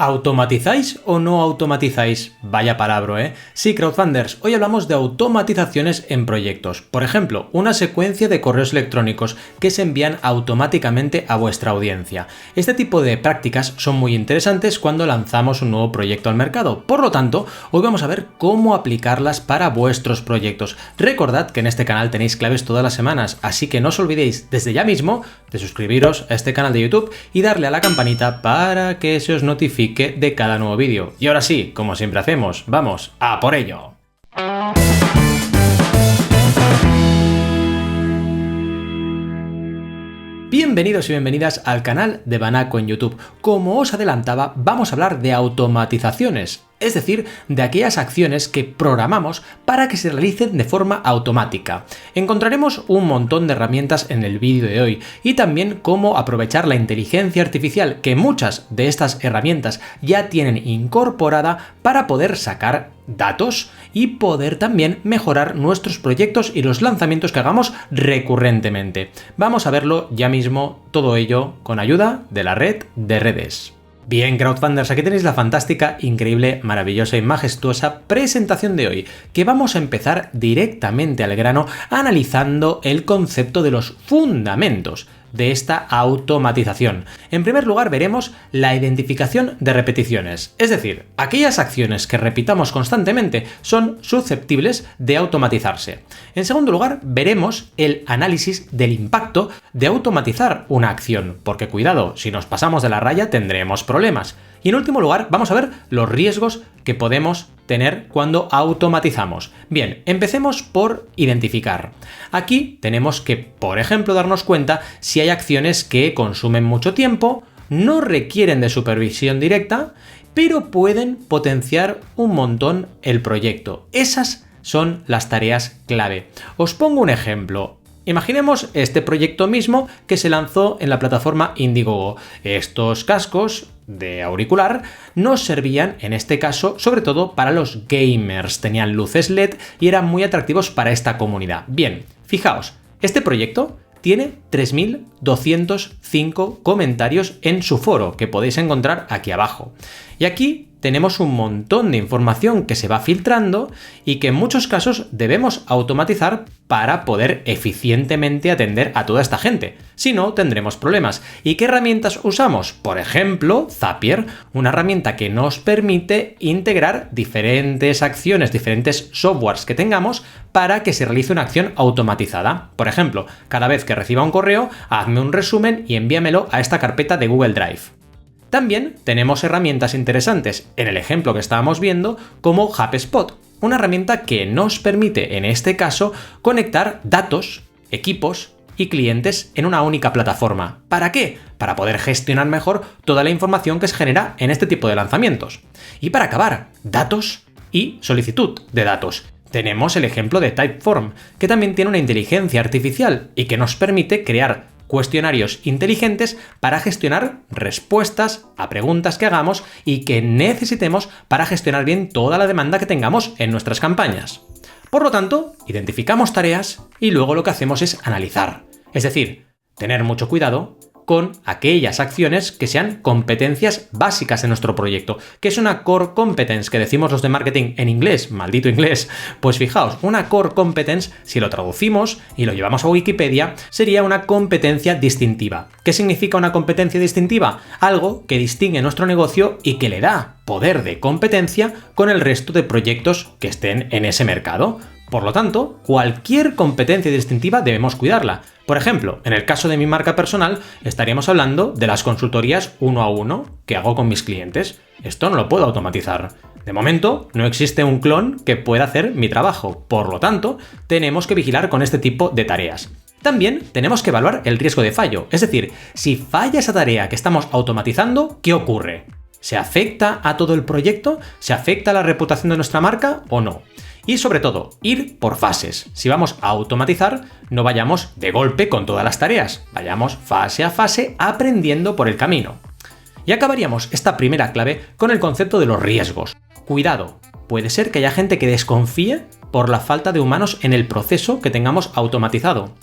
¿Automatizáis o no automatizáis? Vaya palabra, ¿eh? Sí, crowdfunders, hoy hablamos de automatizaciones en proyectos. Por ejemplo, una secuencia de correos electrónicos que se envían automáticamente a vuestra audiencia. Este tipo de prácticas son muy interesantes cuando lanzamos un nuevo proyecto al mercado. Por lo tanto, hoy vamos a ver cómo aplicarlas para vuestros proyectos. Recordad que en este canal tenéis claves todas las semanas, así que no os olvidéis desde ya mismo de suscribiros a este canal de YouTube y darle a la campanita para que se os notifique de cada nuevo vídeo. Y ahora sí, como siempre hacemos, vamos a por ello. Bienvenidos y bienvenidas al canal de Banaco en YouTube. Como os adelantaba, vamos a hablar de automatizaciones, es decir, de aquellas acciones que programamos para que se realicen de forma automática. Encontraremos un montón de herramientas en el vídeo de hoy y también cómo aprovechar la inteligencia artificial que muchas de estas herramientas ya tienen incorporada para poder sacar datos y poder también mejorar nuestros proyectos y los lanzamientos que hagamos recurrentemente. Vamos a verlo ya mismo, todo ello con ayuda de la red de redes. Bien, crowdfunders, aquí tenéis la fantástica, increíble, maravillosa y majestuosa presentación de hoy, que vamos a empezar directamente al grano analizando el concepto de los fundamentos de esta automatización. En primer lugar, veremos la identificación de repeticiones, es decir, aquellas acciones que repitamos constantemente son susceptibles de automatizarse. En segundo lugar, veremos el análisis del impacto de automatizar una acción, porque cuidado, si nos pasamos de la raya tendremos problemas. Y en último lugar, vamos a ver los riesgos que podemos tener cuando automatizamos. Bien, empecemos por identificar. Aquí tenemos que, por ejemplo, darnos cuenta si hay acciones que consumen mucho tiempo, no requieren de supervisión directa, pero pueden potenciar un montón el proyecto. Esas son las tareas clave. Os pongo un ejemplo. Imaginemos este proyecto mismo que se lanzó en la plataforma Indiegogo. Estos cascos de auricular nos servían, en este caso, sobre todo para los gamers. Tenían luces LED y eran muy atractivos para esta comunidad. Bien, fijaos, este proyecto tiene 3.205 comentarios en su foro, que podéis encontrar aquí abajo. Y aquí tenemos un montón de información que se va filtrando y que en muchos casos debemos automatizar para poder eficientemente atender a toda esta gente. Si no, tendremos problemas. ¿Y qué herramientas usamos? Por ejemplo, Zapier, una herramienta que nos permite integrar diferentes acciones, diferentes softwares que tengamos para que se realice una acción automatizada. Por ejemplo, cada vez que reciba un correo, hazme un resumen y envíamelo a esta carpeta de Google Drive. También tenemos herramientas interesantes, en el ejemplo que estábamos viendo, como HubSpot, una herramienta que nos permite, en este caso, conectar datos, equipos y clientes en una única plataforma. ¿Para qué? Para poder gestionar mejor toda la información que se genera en este tipo de lanzamientos. Y para acabar, datos y solicitud de datos. Tenemos el ejemplo de Typeform, que también tiene una inteligencia artificial y que nos permite crear cuestionarios inteligentes para gestionar respuestas a preguntas que hagamos y que necesitemos para gestionar bien toda la demanda que tengamos en nuestras campañas. Por lo tanto, identificamos tareas y luego lo que hacemos es analizar. Es decir, tener mucho cuidado con aquellas acciones que sean competencias básicas en nuestro proyecto. ¿Qué es una core competence? Que decimos los de marketing en inglés, maldito inglés. Pues fijaos, una core competence, si lo traducimos y lo llevamos a Wikipedia, sería una competencia distintiva. ¿Qué significa una competencia distintiva? Algo que distingue nuestro negocio y que le da poder de competencia con el resto de proyectos que estén en ese mercado. Por lo tanto, cualquier competencia distintiva debemos cuidarla. Por ejemplo, en el caso de mi marca personal, estaríamos hablando de las consultorías 1 a 1 que hago con mis clientes. Esto no lo puedo automatizar. De momento, no existe un clon que pueda hacer mi trabajo. Por lo tanto, tenemos que vigilar con este tipo de tareas. También tenemos que evaluar el riesgo de fallo. Es decir, si falla esa tarea que estamos automatizando, ¿qué ocurre? ¿Se afecta a todo el proyecto? ¿Se afecta a la reputación de nuestra marca o no? Y sobre todo, ir por fases. Si vamos a automatizar, no vayamos de golpe con todas las tareas. Vayamos fase a fase aprendiendo por el camino. Y acabaríamos esta primera clave con el concepto de los riesgos. Cuidado, puede ser que haya gente que desconfíe por la falta de humanos en el proceso que tengamos automatizado.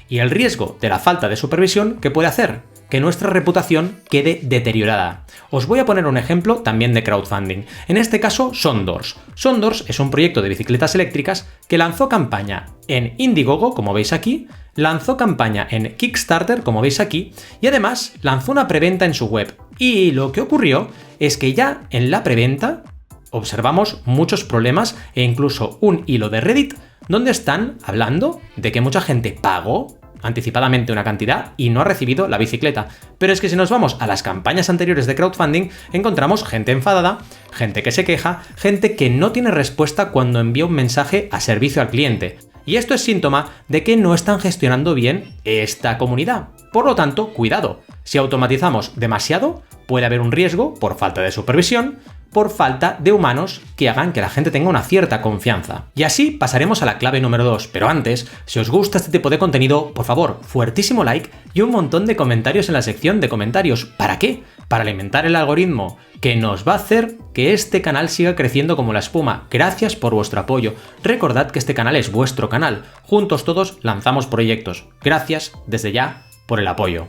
Y el riesgo de la falta de supervisión, ¿qué puede hacer? que nuestra reputación quede deteriorada. Os voy a poner un ejemplo también de crowdfunding. En este caso, Sondors. Sondors es un proyecto de bicicletas eléctricas que lanzó campaña en Indiegogo, como veis aquí, lanzó campaña en Kickstarter, como veis aquí, y además lanzó una preventa en su web. Y lo que ocurrió es que ya en la preventa observamos muchos problemas e incluso un hilo de Reddit donde están hablando de que mucha gente pagó anticipadamente una cantidad y no ha recibido la bicicleta. Pero es que si nos vamos a las campañas anteriores de crowdfunding, encontramos gente enfadada, gente que se queja, gente que no tiene respuesta cuando envía un mensaje a servicio al cliente. Y esto es síntoma de que no están gestionando bien esta comunidad. Por lo tanto, cuidado, si automatizamos demasiado, puede haber un riesgo por falta de supervisión, por falta de humanos que hagan que la gente tenga una cierta confianza. Y así pasaremos a la clave número 2, pero antes, si os gusta este tipo de contenido, por favor, fuertísimo like y un montón de comentarios en la sección de comentarios. ¿Para qué? Para alimentar el algoritmo, que nos va a hacer que este canal siga creciendo como la espuma. Gracias por vuestro apoyo. Recordad que este canal es vuestro canal. Juntos todos lanzamos proyectos. Gracias desde ya por el apoyo.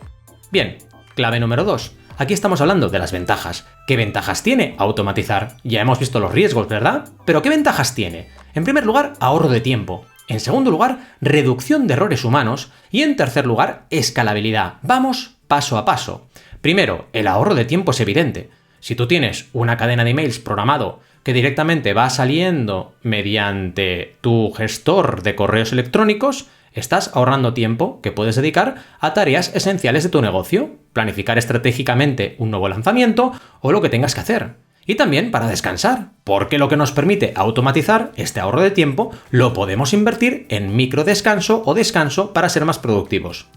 Bien, clave número 2. Aquí estamos hablando de las ventajas. ¿Qué ventajas tiene automatizar? Ya hemos visto los riesgos, ¿verdad? Pero ¿qué ventajas tiene? En primer lugar, ahorro de tiempo. En segundo lugar, reducción de errores humanos. Y en tercer lugar, escalabilidad. Vamos paso a paso. Primero, el ahorro de tiempo es evidente. Si tú tienes una cadena de emails programado que directamente va saliendo mediante tu gestor de correos electrónicos, estás ahorrando tiempo que puedes dedicar a tareas esenciales de tu negocio, planificar estratégicamente un nuevo lanzamiento o lo que tengas que hacer. Y también para descansar, porque lo que nos permite automatizar este ahorro de tiempo lo podemos invertir en microdescanso o descanso para ser más productivos.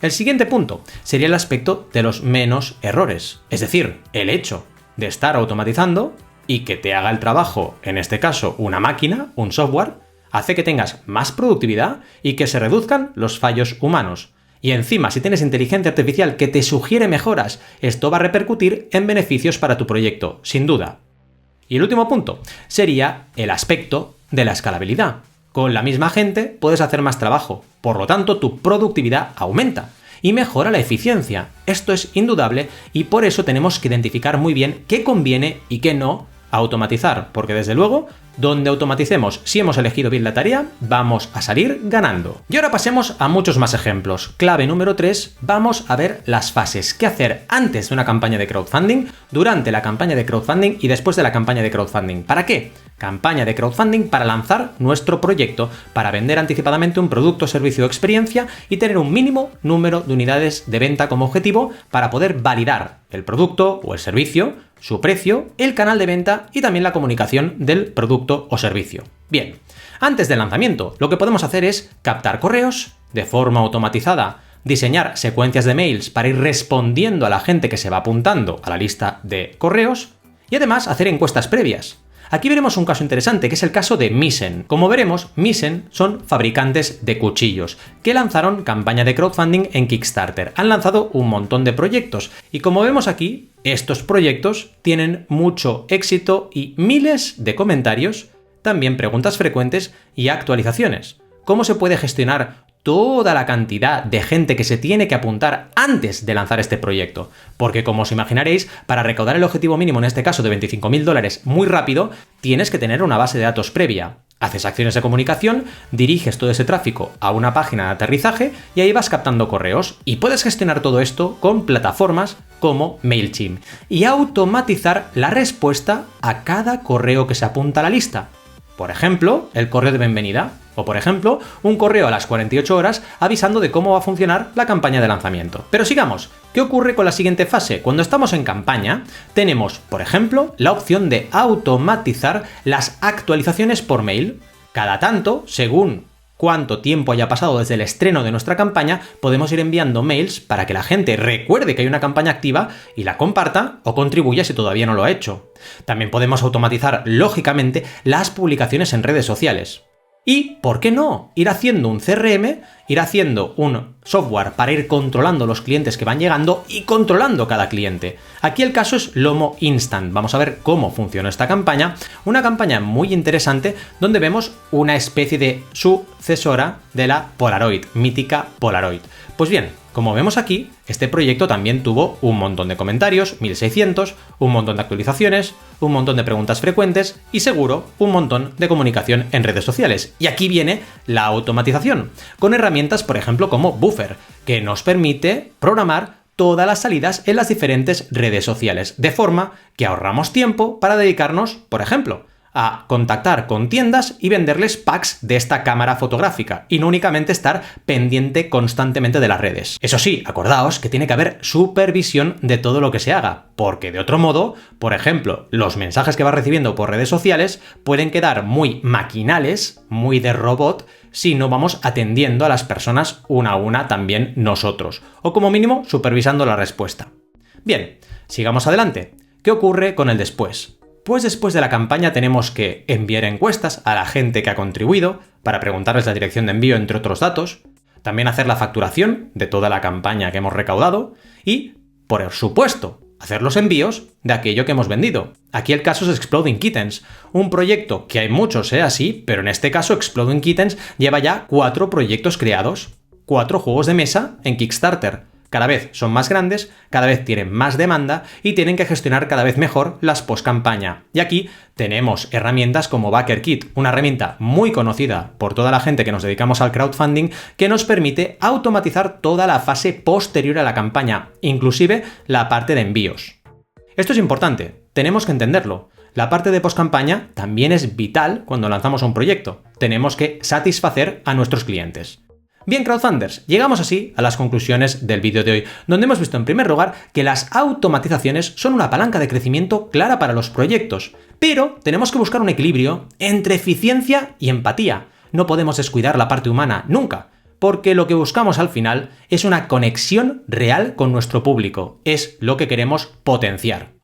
El siguiente punto sería el aspecto de los menos errores, es decir, el hecho de estar automatizando y que te haga el trabajo, en este caso una máquina, un software, hace que tengas más productividad y que se reduzcan los fallos humanos. Y encima, si tienes inteligencia artificial que te sugiere mejoras, esto va a repercutir en beneficios para tu proyecto, sin duda. Y el último punto sería el aspecto de la escalabilidad. Con la misma gente puedes hacer más trabajo, por lo tanto tu productividad aumenta y mejora la eficiencia. Esto es indudable y por eso tenemos que identificar muy bien qué conviene y qué no automatizar, porque desde luego, donde automaticemos, si hemos elegido bien la tarea, vamos a salir ganando. Y ahora pasemos a muchos más ejemplos. Clave número 3, vamos a ver las fases. ¿Qué hacer antes de una campaña de crowdfunding, durante la campaña de crowdfunding y después de la campaña de crowdfunding? ¿Para qué? Campaña de crowdfunding para lanzar nuestro proyecto, para vender anticipadamente un producto, servicio o experiencia y tener un mínimo número de unidades de venta como objetivo para poder validar el producto o el servicio, su precio, el canal de venta y también la comunicación del producto o servicio. Bien, antes del lanzamiento, lo que podemos hacer es captar correos de forma automatizada, diseñar secuencias de mails para ir respondiendo a la gente que se va apuntando a la lista de correos y además hacer encuestas previas. Aquí veremos un caso interesante, que es el caso de Misen. Como veremos, Misen son fabricantes de cuchillos, que lanzaron campaña de crowdfunding en Kickstarter. Han lanzado un montón de proyectos, y como vemos aquí, estos proyectos tienen mucho éxito y miles de comentarios, también preguntas frecuentes y actualizaciones. ¿Cómo se puede gestionar toda la cantidad de gente que se tiene que apuntar antes de lanzar este proyecto? Porque, como os imaginaréis, para recaudar el objetivo mínimo, en este caso de $25.000 muy rápido, tienes que tener una base de datos previa. Haces acciones de comunicación, diriges todo ese tráfico a una página de aterrizaje y ahí vas captando correos. Y puedes gestionar todo esto con plataformas como MailChimp y automatizar la respuesta a cada correo que se apunta a la lista. Por ejemplo, el correo de bienvenida. O, por ejemplo, un correo a las 48 horas avisando de cómo va a funcionar la campaña de lanzamiento. Pero sigamos, ¿qué ocurre con la siguiente fase? Cuando estamos en campaña, tenemos, por ejemplo, la opción de automatizar las actualizaciones por mail. Cada tanto, según cuánto tiempo haya pasado desde el estreno de nuestra campaña, podemos ir enviando mails para que la gente recuerde que hay una campaña activa y la comparta o contribuya si todavía no lo ha hecho. También podemos automatizar, lógicamente, las publicaciones en redes sociales. Y, ¿por qué no? Ir haciendo un CRM, ir haciendo un software para ir controlando los clientes que van llegando y controlando cada cliente. Aquí el caso es Lomo Instant. Vamos a ver cómo funcionó esta campaña. Una campaña muy interesante donde vemos una especie de sucesora de la Polaroid, mítica Polaroid. Pues bien, Como vemos aquí, este proyecto también tuvo un montón de comentarios, 1600, un montón de actualizaciones, un montón de preguntas frecuentes y seguro un montón de comunicación en redes sociales. Y aquí viene la automatización, con herramientas por ejemplo como Buffer, que nos permite programar todas las salidas en las diferentes redes sociales, de forma que ahorramos tiempo para dedicarnos, por ejemplo, a contactar con tiendas y venderles packs de esta cámara fotográfica y no únicamente estar pendiente constantemente de las redes. Eso sí, acordaos que tiene que haber supervisión de todo lo que se haga, porque de otro modo, por ejemplo, los mensajes que vas recibiendo por redes sociales pueden quedar muy maquinales, muy de robot, si no vamos atendiendo a las personas una a una también nosotros, o como mínimo supervisando la respuesta. Bien, sigamos adelante. ¿Qué ocurre con el después? Pues después de la campaña tenemos que enviar encuestas a la gente que ha contribuido para preguntarles la dirección de envío, entre otros datos, también hacer la facturación de toda la campaña que hemos recaudado y, por supuesto, hacer los envíos de aquello que hemos vendido. Aquí el caso es Exploding Kittens, un proyecto que hay muchos, así, pero en este caso Exploding Kittens lleva ya 4 proyectos creados, 4 juegos de mesa en Kickstarter. Cada vez son más grandes, cada vez tienen más demanda y tienen que gestionar cada vez mejor las post-campaña. Y aquí tenemos herramientas como BackerKit, una herramienta muy conocida por toda la gente que nos dedicamos al crowdfunding, que nos permite automatizar toda la fase posterior a la campaña, inclusive la parte de envíos. Esto es importante, tenemos que entenderlo. La parte de post-campaña también es vital cuando lanzamos un proyecto. Tenemos que satisfacer a nuestros clientes. Bien, crowdfunders, llegamos así a las conclusiones del vídeo de hoy, donde hemos visto en primer lugar que las automatizaciones son una palanca de crecimiento clara para los proyectos, pero tenemos que buscar un equilibrio entre eficiencia y empatía. No podemos descuidar la parte humana nunca, porque lo que buscamos al final es una conexión real con nuestro público, es lo que queremos potenciar.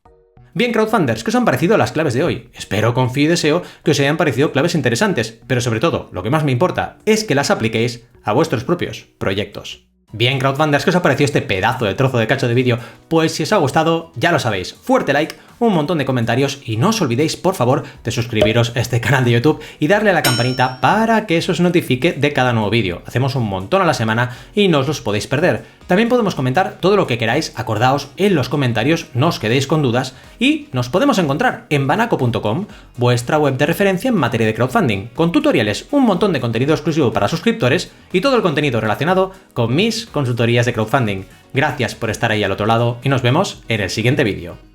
Bien, crowdfunders, ¿qué os han parecido las claves de hoy? Espero, confío y deseo que os hayan parecido claves interesantes, pero sobre todo, lo que más me importa es que las apliquéis a vuestros propios proyectos. Bien, crowdfunders, ¿qué os ha parecido este pedazo de trozo de cacho de vídeo? Pues si os ha gustado, ya lo sabéis, fuerte like, un montón de comentarios y no os olvidéis, por favor, de suscribiros a este canal de YouTube y darle a la campanita para que eso os notifique de cada nuevo vídeo. Hacemos un montón a la semana y no os los podéis perder. También podemos comentar todo lo que queráis, acordaos en los comentarios, no os quedéis con dudas y nos podemos encontrar en banaco.com, vuestra web de referencia en materia de crowdfunding, con tutoriales, un montón de contenido exclusivo para suscriptores y todo el contenido relacionado con mis consultorías de crowdfunding. Gracias por estar ahí al otro lado y nos vemos en el siguiente vídeo.